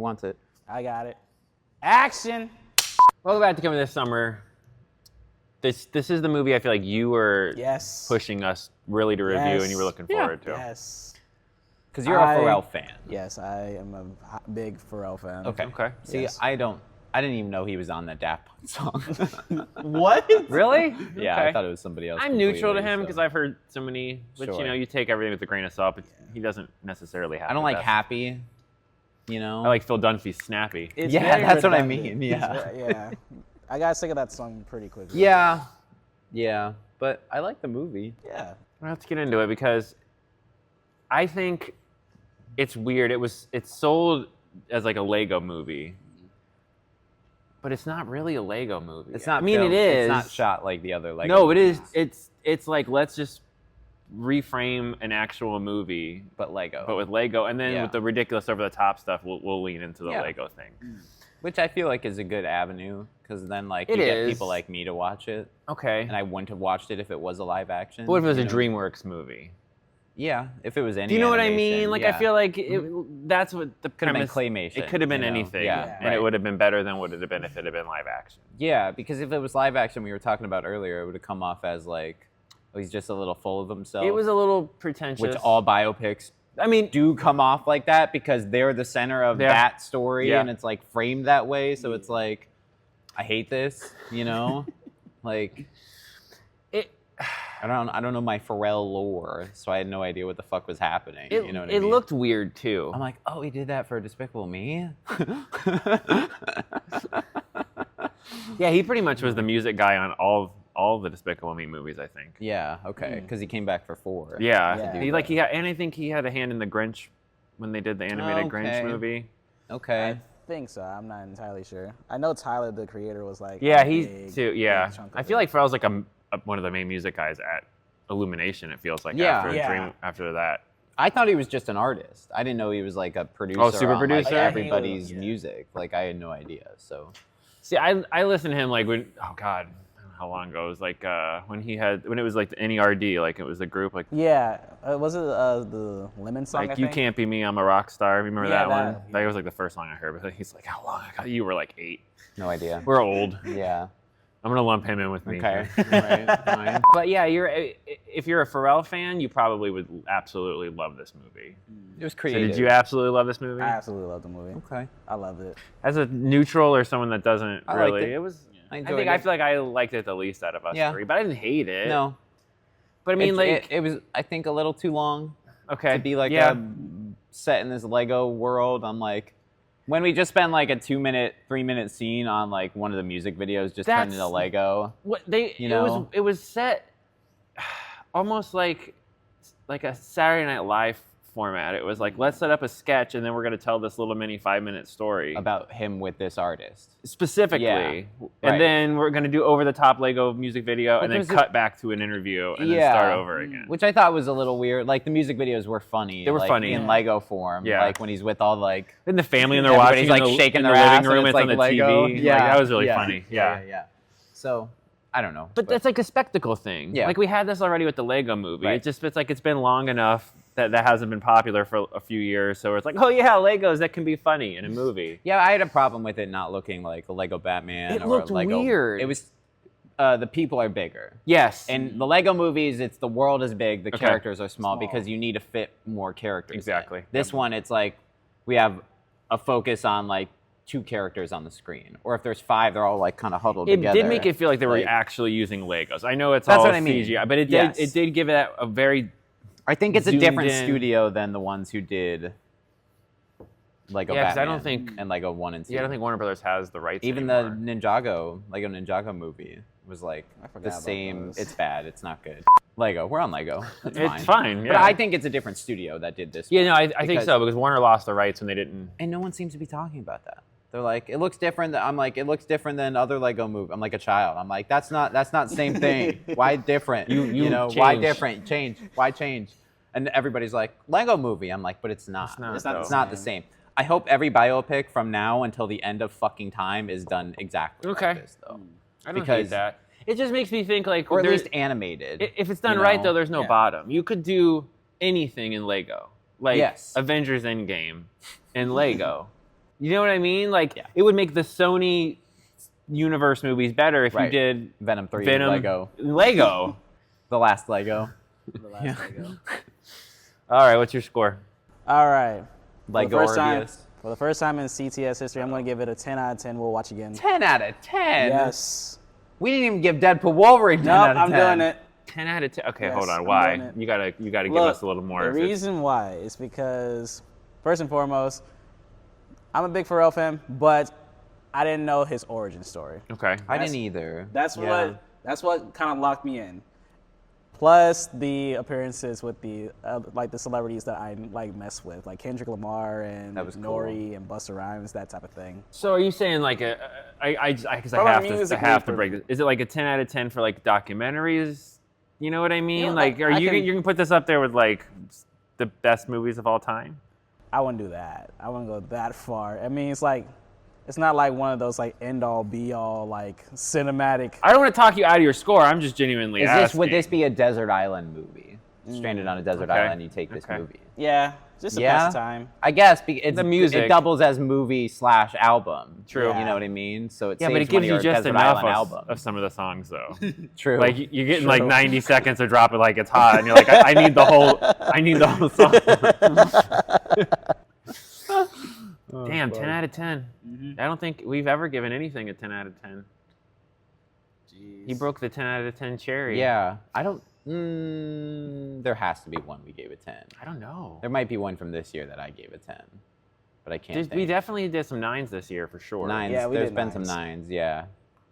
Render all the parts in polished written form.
wants it? I got it. Action! Welcome back to Coming This Summer. This is the movie I feel like you were pushing us really to review and you were looking forward to. Yes. Because you're a Pharrell fan. Yes, I am a big Pharrell fan. Okay. See, I didn't even know he was on that Daft Punk song. What? Really? Yeah, Okay. I thought it was somebody else. I'm neutral to him because so. I've heard so many, but you know, you take everything with a grain of salt, but he doesn't necessarily have I don't the like best. Happy, you know? I like Phil Dunphy's Snappy. It's Yeah, very that's what I redundant. mean, yeah. Yeah. I got sick of that song pretty quickly. Yeah, but I like the movie. Yeah. Let's get into it because I think it's weird. It's sold as like a Lego movie, but it's not really a Lego movie. It's not. I mean, filmed, it is. It's not shot like the other Lego. No, it movies, is. It's like let's just reframe an actual movie, but Lego. but with Lego, and then Yeah. with the ridiculous over the top stuff, we'll lean into the Lego thing. Which I feel like is a good avenue because then like It you get is. people like me to watch it, Okay. and I wouldn't have watched it if it was a live action. But what if it was a you know? DreamWorks movie? Yeah, if it was any. Do you know what I animation, mean? Like yeah. I feel like that's what the Could have been premise. claymation. It could have been you know? anything, Yeah, and it would have been better than would it have been if it had been live action. Yeah, because if it was live action, we were talking about earlier, it would have come off as like, oh, he's just a little full of himself. It was a little pretentious. which all biopics I mean, do come off like that because they're the center of that story, Yeah. and it's like framed that way. So it's like, I hate this, you know, like. I don't know my Pharrell lore, so I had no idea what the fuck was happening. You know what I mean? It looked weird too. I'm like, oh, he did that for Despicable Me? Yeah, he pretty much was the music guy on all the Despicable Me movies, I think. Yeah, okay, because he came back for 4. Yeah, Yeah. he had, and I think he had a hand in the Grinch when they did the animated Grinch movie. Okay. I think so. I'm not entirely sure. I know Tyler, the creator, was like. Yeah, a he's big- too. Yeah, big chunk of I feel it. like Pharrell's like one of the main music guys at Illumination. It feels like Yeah. after Yeah. after that. I thought he was just an artist. I didn't know he was like a producer. Oh, super on, like, producer? everybody's Yeah. music. Like I had no idea. So. See, I listened to him like when I don't know how long ago it was like when it was like the NERD, like it was the group like Yeah. Was it the Lemon song? like I You think? Can't Be Me, I'm a Rock Star. Remember Yeah, that one? that- That was like the first song I heard. But he's like, how long ago? You were like 8. No idea. We're old. Yeah. I'm gonna lump him in with me. Okay. All right. Fine. But yeah, if you're a Pharrell fan, you probably would absolutely love this movie. It was So creative. did you absolutely love this movie? I absolutely love the movie. Okay. I loved it. As a neutral or someone that doesn't I liked really, it. it was. I I enjoyed think it. I feel like I liked it the least out of us Yeah. 3, but I didn't hate it. No. But I mean, like, it was, I think, a little too long okay, to be like yeah. set in this Lego world. I'm like, when we just spend like a 2-minute, 3-minute scene on like one of the music videos just turned That's- into Lego. What they You know? it was set almost like a Saturday Night Live format. It was like, let's set up a sketch and then we're gonna tell this little mini 5-minute story About him with this artist. specifically, Yeah, and right. then we're gonna do over the top Lego music video But and then there's a- cut back to an interview and then Yeah. start over again. Which I thought was a little weird. Like the music videos were funny. They were like, funny. in Lego form. Yeah. Like when he's with all like And the family and they're everybody's, watching like in the, shaking in their the ass living room. and It's it's on the like Lego. TV. Yeah, Like, that was really yeah. funny. Yeah. Yeah. So I don't know. But that's like a spectacle thing. Yeah. Like we had this already with the Lego movie. Right. It's like it's been long enough that hasn't been popular for a few years. So it's like, oh yeah, Legos that can be funny in a movie. Yeah, I had a problem with it not looking like a Lego Batman. It or looked a Lego. weird. It was. The people are bigger. Yes. In the Lego movies, it's the world is big, the Okay. characters are small because you need to fit more characters. in. Exactly. This one, it's like we have a focus on like 2 characters on the screen, or if there's 5, they're all like kind of huddled It together. did make it feel like they were Like- actually using Legos. I know it's That's all what I mean. CGI, but Yes. it did give it a very I think it's a zoomed different in. studio than the ones who did Lego Yeah, 'cause Batman I don't think- and Lego 1 and 2. I don't think Warner Brothers has the rights. Even anymore. the Ninjago, Lego Ninjago movie was like I forgot the about same. those. It's bad. It's not good. Lego. We're on Lego. It's fine. It's fine. But Yeah. I think it's a different studio that did this. Yeah, one no, I think because- so because Warner lost the rights when they didn't. And no one seems to be talking about that. They're like, it looks different. I'm like, it looks different than other Lego movies. I'm like a child. I'm like, that's not the same thing. Why different? You know, why change. different? Change. Why change? And everybody's like, Lego movie. I'm like, but it's not. It's not, It's though. not the same. I hope every biopic from now until the end of fucking time is done exactly Okay. like this, though. I don't Because- hate that. It just makes me think like, Or at there's- least animated. if it's done you right know? though, there's no Yeah. bottom. You could do anything in Lego, like Yes. Avengers Endgame in Lego. You know what I mean? Like, it would make the Sony universe movies better if you did Venom 3 Lego. The last Lego. The last Lego. All right, what's your score? All right. Lego Orbeus. For the first time in CTS history, I'm going to give it a 10 out of 10. We'll watch again. 10 out of 10? Yes. We didn't even give Deadpool Wolverine 10 out of 10. I'm doing it. 10 out of 10. Okay, Yes, hold on. I'm Why? doing it. You gotta give Look, us a little more. The reason why is because, first and foremost, I'm a big Pharrell fan, but I didn't know his origin story. Okay. I didn't either. That's what kind of locked me in. Plus the appearances with the the celebrities that I mess with, like Kendrick Lamar and Nori and Busta Rhymes, that type of thing. So are you saying like I have to break this. Is it like a 10 out of 10 for like documentaries? You know what I mean? You know, like, are you can put this up there with like the best movies of all time? I wouldn't do that. I wouldn't go that far. I mean, it's not like one of those like end all be all like cinematic. I don't want to talk you out of your score. I'm just genuinely asking. Would this be a desert island movie? Stranded on a desert island, you take this movie. Yeah, just to pass the time. I guess it's the music. It doubles as movie / album. True. You know what I mean? So it but saves it gives you just enough of some of the songs though. True. Like you're getting like 90 seconds to drop it like it's hot, and you're like, I need the whole song. Damn, 10 out of 10. Mm-hmm. I don't think we've ever given anything a 10 out of 10. Jeez. He broke the 10 out of 10 cherry. Yeah. I don't... there has to be one we gave a 10. I don't know. There might be one from this year that I gave a 10. But I can't think. We definitely did some 9s this year for sure. 9s. Yeah, There's been some 9s, yeah.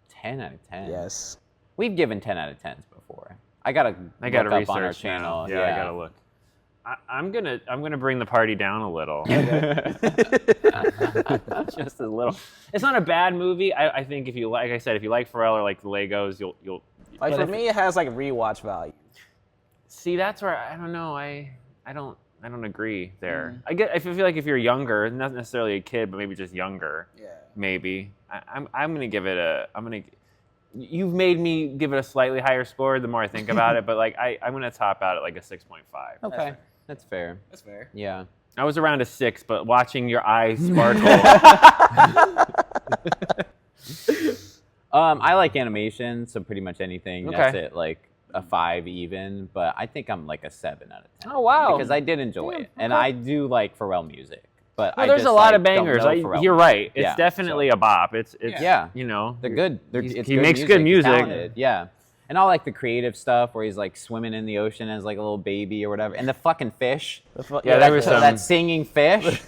10 out of 10. Yes. We've given 10 out of 10s before. I gotta look up on our channel. Yeah, I gotta look. I'm gonna bring the party down a little. Just a little. It's not a bad movie. I think if you like I said, if you like Pharrell or like the Legos, you'll like for me it has like rewatch value. See, that's where I don't know. I don't agree there. I feel like if you're younger, not necessarily a kid, but maybe just younger. Yeah. Maybe. I'm gonna give it You've made me give it a slightly higher score the more I think about it, but like I'm gonna top out at like a 6.5. Okay. That's fair. That's fair. Yeah. I was around a 6, but watching your eyes sparkle. I like animation, so pretty much anything. Okay. That's it, like a 5 even, but I think I'm like a 7 out of 10. Oh wow! Because I did enjoy it, and I do like Pharrell music. But there's a lot of bangers. You're right. It's definitely a bop. It's you know, they're good. He makes good music. Yeah. And I like the creative stuff where he's like swimming in the ocean as like a little baby or whatever. And the fucking fish. That singing fish.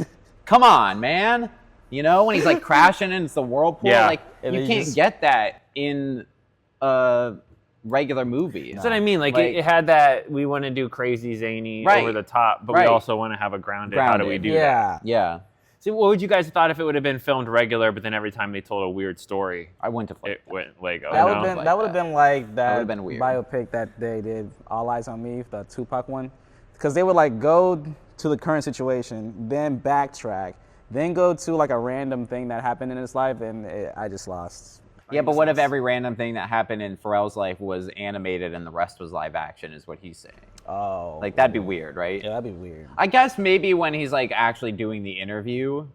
Come on, man. You know, when he's like crashing into the whirlpool, like you can't get that in a regular movie. That's what I mean. Like it had that we want to do crazy, zany, over the top, but we also want to have a grounded. How do we do that? Yeah. So what would you guys have thought if it would have been filmed regular, but then every time they told a weird story, I wouldn't have it went Lego. That would have been like that would've been weird. biopic that they did, All Eyes on Me, the Tupac one, because they would like go to the current situation, then backtrack, then go to like a random thing that happened in his life, and I just lost. Yeah, but what if every random thing that happened in Pharrell's life was animated and the rest was live action, is what he's saying. Oh. Like, that'd be weird, right? Yeah, that'd be weird. I guess maybe when he's, like, actually doing the interview.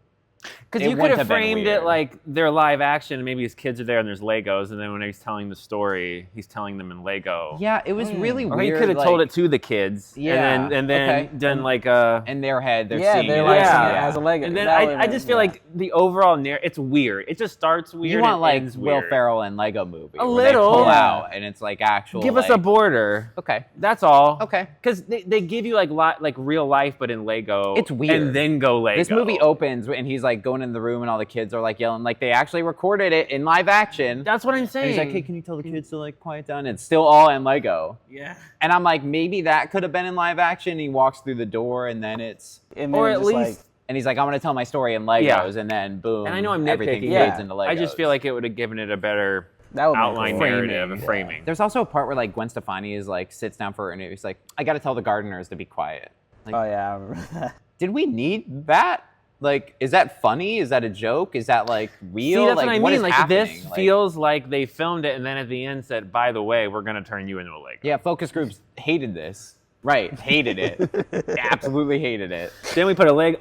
Because you could have framed it like they're live action, maybe his kids are there and there's Legos, and then when he's telling the story, he's telling them in Lego. Yeah, it was really weird. Or he could have told it to the kids, and then done like a... In their head, they're seeing it. As a Lego. And then I just feel like the overall it's weird. It just starts weird. You want like Will weird. Ferrell and Lego movie. A where little. They pull out and it's like actual. Give us a border. Okay. That's all. Okay. Because they give you like real life, but in Lego. It's weird. And then go Lego. This movie opens and he's like going in the room and all the kids are like yelling, like they actually recorded it in live action. That's what I'm saying. And he's like, hey, can you tell the kids to like quiet down? And it's still all in Lego. Yeah. And I'm like, maybe that could have been in live action. He walks through the door and then it's, or at least, and he's like, I'm gonna tell my story in Legos, and then boom. And I know I'm everything nitpicking. fades into Legos. I just feel like it would have given it a better outline narrative and framing. There's also a part where like Gwen Stefani is like sits down for an interview. He's like, I gotta tell the gardeners to be quiet. Like, oh yeah, I remember that. Did we need that? Like, is that funny? Is that a joke? Is that like real? See, that's like, what I what mean. is Like happening? this feels like they filmed it and then at the end said, by the way, we're gonna turn you into a Lego. Yeah, focus groups hated this. Right, hated it. Absolutely hated it. Then we put a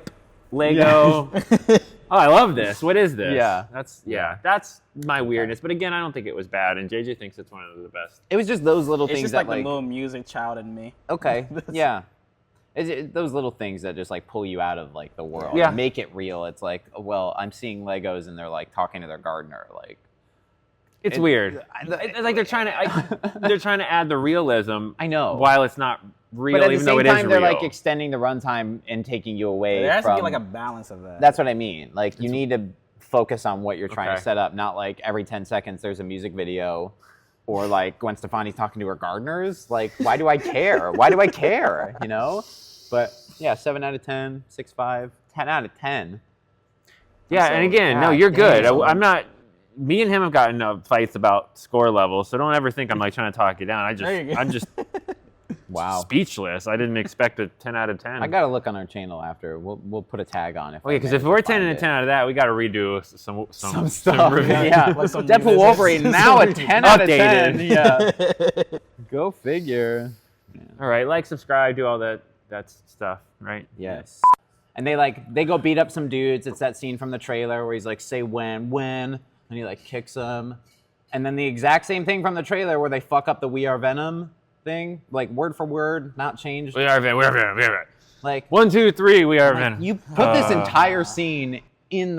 Lego. oh, I love this. What is this? Yeah. That's my weirdness. But again, I don't think it was bad, and JJ thinks it's one of the best. It was just those little It's things just that like the little music child in me. Okay, yeah. Those little things that just like pull you out of like the world, Yeah. and make it real. It's like, well, I'm seeing Legos and they're like talking to their gardener. Like, It's weird. It's like they're trying to add the realism. I know, while it's not real, but at the even though same it is time, they're real. like extending the runtime and taking you away There has from. to be like a balance of that. That's what I mean. Like, you need to focus on what you're trying Okay. to set up, not like every 10 seconds there's a music video, or like Gwen Stefani's talking to her gardeners. Like, why do I care? Why do I care? You know? But yeah, 7 out of 10, 6.5, 10 out of 10. Yeah, So, and again, no, God you're good. damn. I'm not. Me and him have gotten fights about score levels, so don't ever think I'm like trying to talk you down. There you go. I'm just Wow. speechless. I didn't expect a 10 out of 10. I gotta look on our channel after. We'll put a tag on it. Okay, because if we're 10 and 10 out of that, we got to redo Some stuff. review. Yeah. Like some Deadpool new Wolverine visits. now a 10 out of 10. Updated. Yeah. Go figure. All right, like, subscribe, do all that stuff, right? Yes. And they go beat up some dudes. It's that scene from the trailer where he's like, say when, and he like kicks them. And then the exact same thing from the trailer where they fuck up the We Are Venom thing, like word for word, not changed. We are Venom. Like, 1, 2, 3. We are like Venom. you put this entire scene in